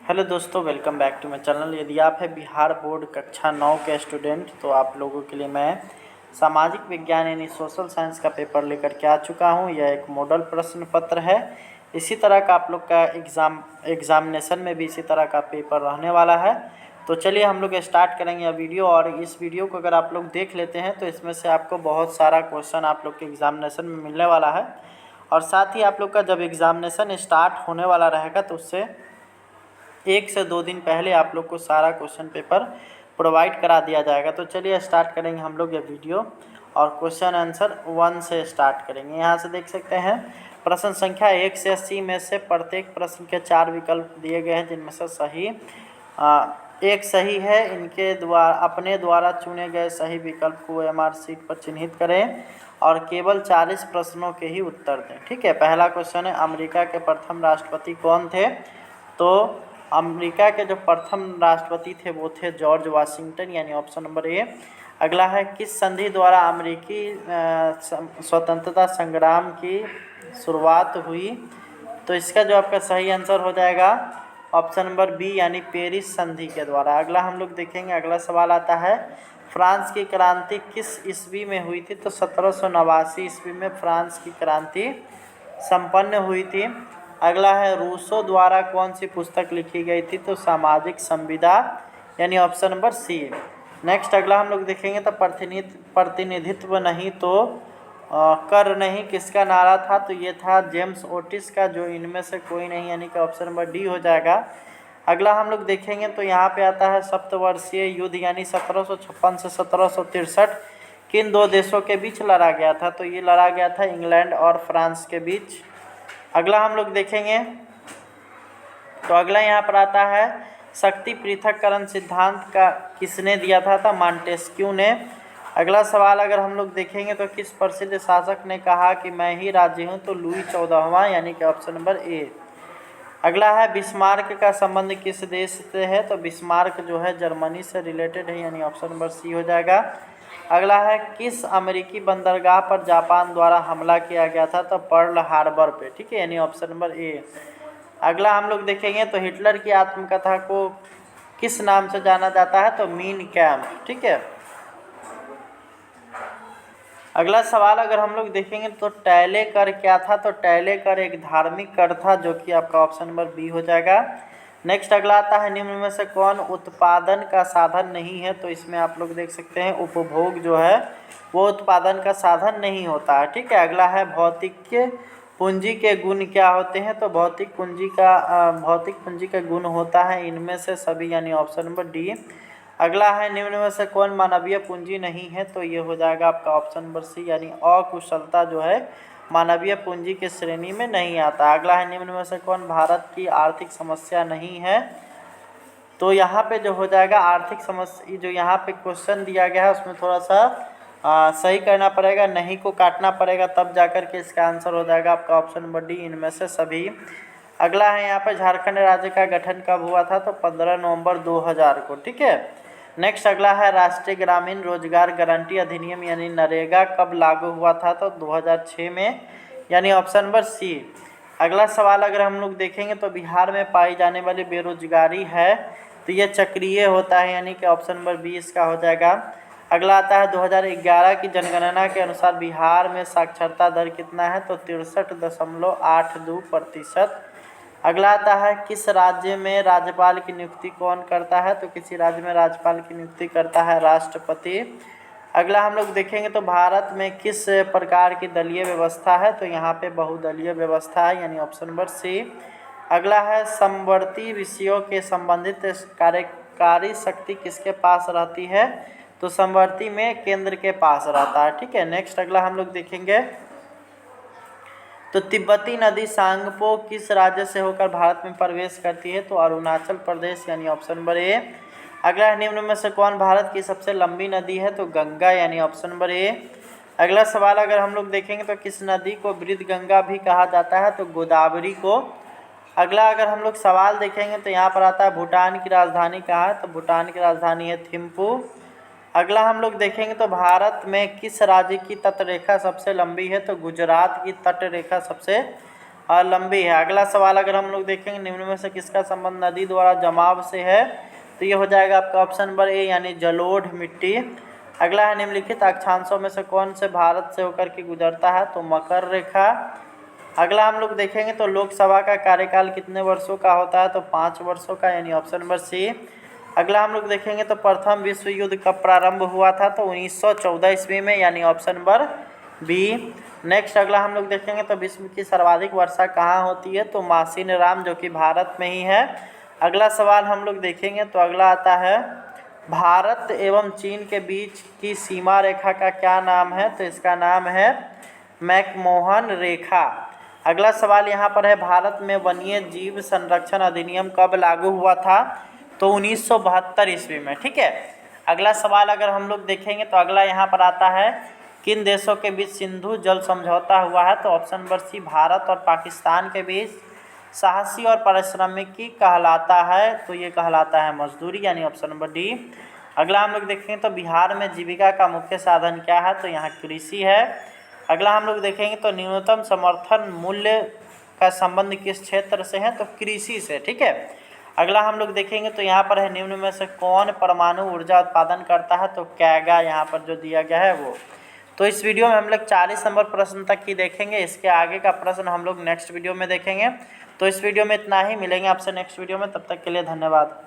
Hello दोस्तों, welcome back to my channel. यदि आप है बिहार बोर्ड कक्षा 9 के स्टूडेंट तो आप लोगों के लिए मैं सामाजिक विज्ञान यानी सोशल साइंस का पेपर लेकर के आ चुका हूं। यह एक मॉडल प्रश्न पत्र है। इसी तरह का आप लोग का एग्जामिनेशन में भी इसी तरह का पेपर रहने वाला है। तो चलिए हम लोग स्टार्ट करेंगे यह वीडियो। और इस वीडियो को अगर आप लोग देख लेते हैं तो इसमें से आपको बहुत सारा क्वेश्चन आप लोग के एग्जामिनेशन में मिलने वाला है। और साथ ही आप लोग का जब एग्जामिनेशन स्टार्ट होने वाला रहेगा तो उससे 1 से 2 दिन पहले आप लोग को सारा क्वेश्चन पेपर प्रोवाइड करा दिया जाएगा। तो चलिए स्टार्ट करेंगे हम लोग ये वीडियो और क्वेश्चन आंसर 1 से स्टार्ट करेंगे। यहाँ से देख सकते हैं प्रश्न संख्या 1 से 80 में से प्रत्येक प्रश्न के 4 विकल्प दिए गए हैं, जिनमें से सही एक सही है। इनके द्वारा अपने द्वारा चुने गए सही विकल्प को OMR शीट पर चिन्हित करें और केवल 40 प्रश्नों के ही उत्तर दें। ठीक है, पहला क्वेश्चन है अमेरिका के प्रथम राष्ट्रपति कौन थे? तो अमेरिका के जो प्रथम राष्ट्रपति थे वो थे जॉर्ज वाशिंगटन, यानी ऑप्शन नंबर ए। अगला है किस संधि द्वारा अमेरिकी स्वतंत्रता संग्राम की शुरुआत हुई? तो इसका जो आपका सही आंसर हो जाएगा ऑप्शन नंबर बी, यानी पेरिस संधि के द्वारा। अगला हम लोग देखेंगे, अगला सवाल आता है फ्रांस की क्रांति किस ईस्वी में हुई थी? तो 1789 ईस्वी में फ्रांस की क्रांति संपन्न हुई थी। अगला है रूसो द्वारा कौन सी पुस्तक लिखी गई थी? तो सामाजिक संविदा, यानी ऑप्शन नंबर सी। नेक्स्ट अगला हम लोग देखेंगे तो प्रतिनिधित्व नहीं तो कर नहीं किसका नारा था? तो ये था जेम्स ओटिस का, जो इनमें से कोई नहीं, यानी कि ऑप्शन नंबर डी हो जाएगा। अगला हम लोग देखेंगे तो यहाँ पे आता है सप्तवर्षीय युद्ध, यानी 1756 से 1763 किन 2 देशों के बीच लड़ा गया था? तो ये लड़ा गया था इंग्लैंड और फ्रांस के बीच। अगला हम लोग देखेंगे तो अगला यहाँ पर आता है शक्ति पृथक्करण सिद्धांत का किसने दिया था? मॉन्टेस्क्यू ने। अगला सवाल अगर हम लोग देखेंगे तो किस प्रसिद्ध शासक ने कहा कि मैं ही राज्य हूँ? तो लुई 14वां, यानी कि ऑप्शन नंबर ए। अगला है बिस्मार्क का संबंध किस देश से है? तो बिस्मार्क जो है जर्मनी से रिलेटेड है, यानी ऑप्शन नंबर सी हो जाएगा। अगला है किस अमेरिकी बंदरगाह पर जापान द्वारा हमला किया गया था? तो पर्ल हार्बर पे। ठीक है, यानी ऑप्शन नंबर ए। अगला हम लोग देखेंगे तो हिटलर की आत्मकथा को किस नाम से जाना जाता है? तो मीन कैम्प। ठीक है, अगला सवाल अगर हम लोग देखेंगे तो टैले कर क्या था? तो टैले कर एक धार्मिक कर था, जो कि आपका ऑप्शन नंबर बी हो जाएगा। नेक्स्ट अगला आता है निम्न में से कौन उत्पादन का साधन नहीं है? तो इसमें आप लोग देख सकते हैं उपभोग जो है वो उत्पादन का साधन नहीं होता है। ठीक है, अगला है भौतिक पूंजी के गुण क्या होते हैं? तो भौतिक पूंजी का गुण होता है इनमें से सभी, यानी ऑप्शन नंबर डी। अगला है निम्न में से कौन मानवीय पूंजी नहीं है? तो ये हो जाएगा आपका ऑप्शन नंबर सी, यानी अकुशलता जो है मानवीय पूंजी के श्रेणी में नहीं आता। अगला है निम्न में से कौन भारत की आर्थिक समस्या नहीं है? तो यहाँ पे जो हो जाएगा आर्थिक समस्या, जो यहाँ पे क्वेश्चन दिया गया है उसमें थोड़ा सा सही करना पड़ेगा, नहीं को काटना पड़ेगा, तब जाकर के इसका आंसर हो जाएगा आपका ऑप्शन नंबर डी, इनमें से सभी। अगला है यहाँ पे झारखंड राज्य का गठन कब हुआ था? तो 15 नवंबर 2000 को। ठीक है, नेक्स्ट अगला है राष्ट्रीय ग्रामीण रोजगार गारंटी अधिनियम यानी नरेगा कब लागू हुआ था? तो 2006 में, यानी ऑप्शन नंबर सी। अगला सवाल अगर हम लोग देखेंगे तो बिहार में पाई जाने वाली बेरोजगारी है तो ये चक्रीय होता है, यानी कि ऑप्शन नंबर बी इसका हो जाएगा। अगला आता है 2011 की जनगणना के अनुसार बिहार में साक्षरता दर कितना है? तो 63.82%। अगला आता है किस राज्य में राज्यपाल की नियुक्ति कौन करता है? तो किसी राज्य में राज्यपाल की नियुक्ति करता है राष्ट्रपति। अगला हम लोग देखेंगे तो भारत में किस प्रकार की दलीय व्यवस्था है? तो यहाँ पे बहुदलीय व्यवस्था है, यानी ऑप्शन नंबर सी। अगला है समवर्ती विषयों के संबंधित कार्यकारी शक्ति किसके पास रहती है? तो समवर्ती में केंद्र के पास रहता है। ठीक है, नेक्स्ट अगला हम लोग देखेंगे तो तिब्बती नदी सांगपो किस राज्य से होकर भारत में प्रवेश करती है? तो अरुणाचल प्रदेश, यानी ऑप्शन नंबर ए। अगला निम्न में से कौन भारत की सबसे लंबी नदी है? तो गंगा, यानी ऑप्शन नंबर ए। अगला सवाल अगर हम लोग देखेंगे तो किस नदी को वृद्ध गंगा भी कहा जाता है? तो गोदावरी को। अगला अगर हम लोग सवाल देखेंगे तो यहाँ पर आता है भूटान की राजधानी कहाँ है? तो भूटान की राजधानी है थिम्पू। अगला हम लोग देखेंगे तो भारत में किस राज्य की तटरेखा सबसे लंबी है? तो गुजरात की तटरेखा सबसे और लंबी है। अगला सवाल अगर हम लोग देखेंगे, निम्न में से किसका संबंध नदी द्वारा जमाव से है, तो ये हो जाएगा आपका ऑप्शन नंबर ए यानी जलोढ़ मिट्टी। अगला है, निम्नलिखित अक्षांशों में से कौन से भारत से होकर के गुजरता है, तो मकर रेखा। अगला हम लोग देखेंगे तो लोकसभा का कार्यकाल कितने वर्षों का होता है, तो 5 वर्षों का, यानी ऑप्शन नंबर सी। अगला हम लोग देखेंगे तो प्रथम विश्व युद्ध कब प्रारंभ हुआ था, तो 1914 ईस्वी में, यानी ऑप्शन नंबर बी। नेक्स्ट अगला हम लोग देखेंगे तो विश्व की सर्वाधिक वर्षा कहाँ होती है, तो मासिन राम, जो कि भारत में ही है। अगला सवाल हम लोग देखेंगे तो अगला आता है, भारत एवं चीन के बीच की सीमा रेखा का क्या नाम है, तो इसका नाम है मैकमोहन रेखा। अगला सवाल यहाँ पर है, भारत में वन्य जीव संरक्षण अधिनियम कब लागू हुआ था, तो 1972 ईस्वी में। ठीक है। अगला सवाल अगर हम लोग देखेंगे तो अगला यहाँ पर आता है, किन देशों के बीच सिंधु जल समझौता हुआ है, तो ऑप्शन नंबर सी, भारत और पाकिस्तान के बीच। साहसी और पारिश्रमिकी कहलाता है, तो ये कहलाता है मजदूरी, यानी ऑप्शन नंबर डी। अगला हम लोग देखेंगे तो बिहार में जीविका का मुख्य साधन क्या है, तो यहाँ कृषि है। अगला हम लोग देखेंगे तो न्यूनतम समर्थन मूल्य का संबंध किस क्षेत्र से है, तो कृषि से। ठीक है। अगला हम लोग देखेंगे तो यहाँ पर है, निम्न में से कौन परमाणु ऊर्जा उत्पादन करता है, तो कैगा यहाँ पर जो दिया गया है वो। तो इस वीडियो में हम लोग 40 नंबर प्रश्न तक ही देखेंगे, इसके आगे का प्रश्न हम लोग नेक्स्ट वीडियो में देखेंगे। तो इस वीडियो में इतना ही, मिलेंगे आपसे नेक्स्ट वीडियो में, तब तक के लिए धन्यवाद।